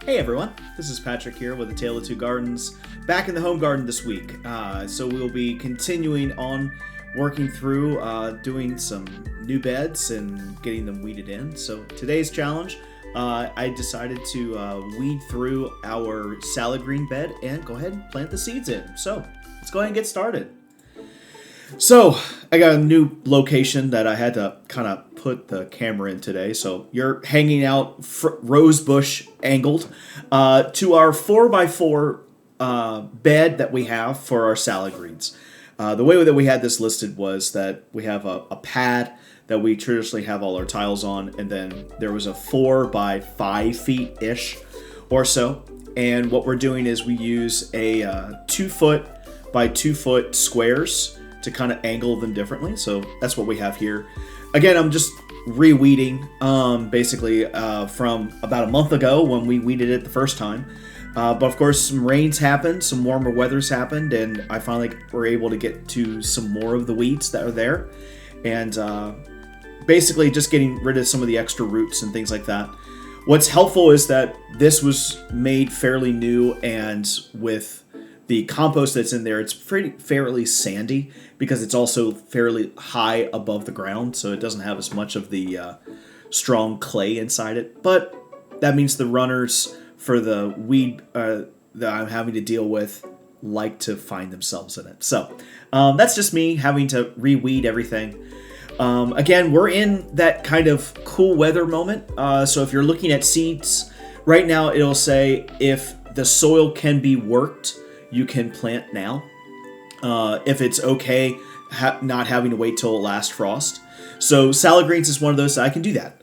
Hey everyone, this is Patrick here with A Tale of Two Gardens, back in the home garden this week. So we'll be continuing on working through doing some new beds and getting them weeded in. So today's challenge, I decided to weed through our salad green bed and go ahead and plant the seeds in. So let's go ahead and get started. So I got a new location that I had to kind of put the camera in today. So you're hanging out rose bush angled to our 4x4 bed that we have for our salad greens. The way that we had this listed was that we have a pad that we traditionally have all our tiles on, and then there was a 4x5 feet-ish or so. And what we're doing is we use a 2 foot by 2 foot squares to kind of angle them differently. So that's what we have here. Again, I'm just re-weeding basically from about a month ago when we weeded it the first time. But of course, some rains happened, some warmer weathers happened, and I finally were able to get to some more of the weeds that are there. And basically just getting rid of some of the extra roots and things like that. What's helpful is that this was made fairly new, and with the compost that's in there, it's fairly sandy because it's also fairly high above the ground, so it doesn't have as much of the strong clay inside it. But that means the runners for the weed that I'm having to deal with like to find themselves in it. So that's just me having to re-weed everything. Again, we're in that kind of cool weather moment. So if you're looking at seeds, right now it'll say if the soil can be worked, you can plant now. If it's okay not having to wait till last frost. So salad greens is one of those that I can do that.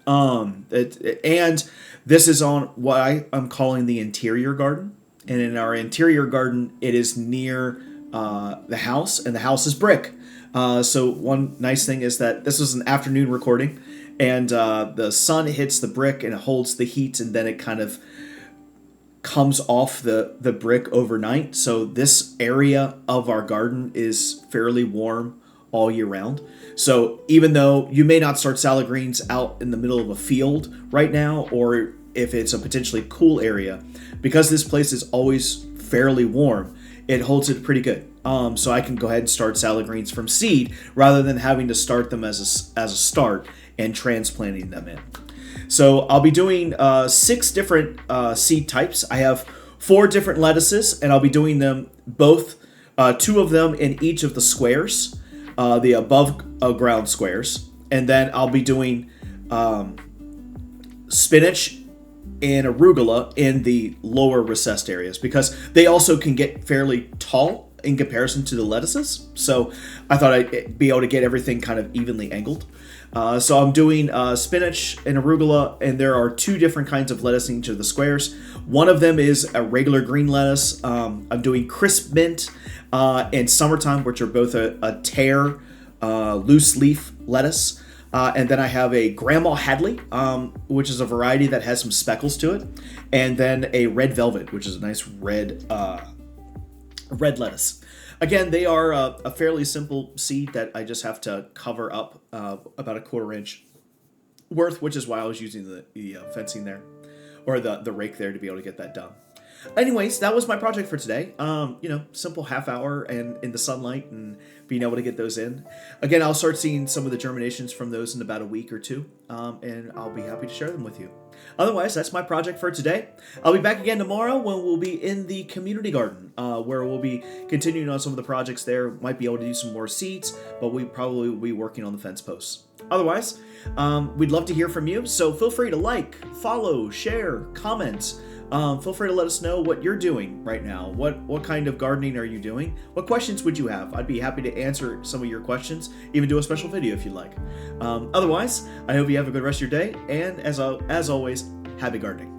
And this is on what I'm calling the interior garden. And in our interior garden, it is near the house, and the house is brick. So one nice thing is that this was an afternoon recording, and the sun hits the brick and it holds the heat, and then it kind of comes off the brick overnight. So this area of our garden is fairly warm all year round. So even though you may not start salad greens out in the middle of a field right now, or if it's a potentially cool area, because this place is always fairly warm, it holds it pretty good. So I can go ahead and start salad greens from seed rather than having to start them as a start and transplanting them in. So I'll be doing 6 different seed types. I have 4 different lettuces, and I'll be doing them both, 2 of them in each of the squares, the above ground squares. And then I'll be doing spinach and arugula in the lower recessed areas, because they also can get fairly tall in comparison to the lettuces. So I thought I'd be able to get everything kind of evenly angled. So I'm doing spinach and arugula, and there are 2 different kinds of lettuce in each of the squares. One of them is a regular green lettuce. I'm doing crisp mint and summertime, which are both a tear loose leaf lettuce. And then I have a Grandma Hadley, which is a variety that has some speckles to it. And then a red velvet, which is a nice red lettuce. Again, they are a fairly simple seed that I just have to cover up about a 1/4 inch worth, which is why I was using the fencing there, or the rake there, to be able to get that done. Anyways, that was my project for today. Simple half hour and in the sunlight and being able to get those in. Again, I'll start seeing some of the germinations from those in about a week or 2, and I'll be happy to share them with you. Otherwise, that's my project for today. I'll be back again tomorrow when we'll be in the community garden, where we'll be continuing on some of the projects there. Might be able to do some more seeds, but we probably will be working on the fence posts. Otherwise, we'd love to hear from you, so feel free to like, follow, share, comment. Feel free to let us know what you're doing right now. What kind of gardening are you doing? What questions would you have? I'd be happy to answer some of your questions, even do a special video if you'd like. Otherwise, I hope you have a good rest of your day, and as always, happy gardening.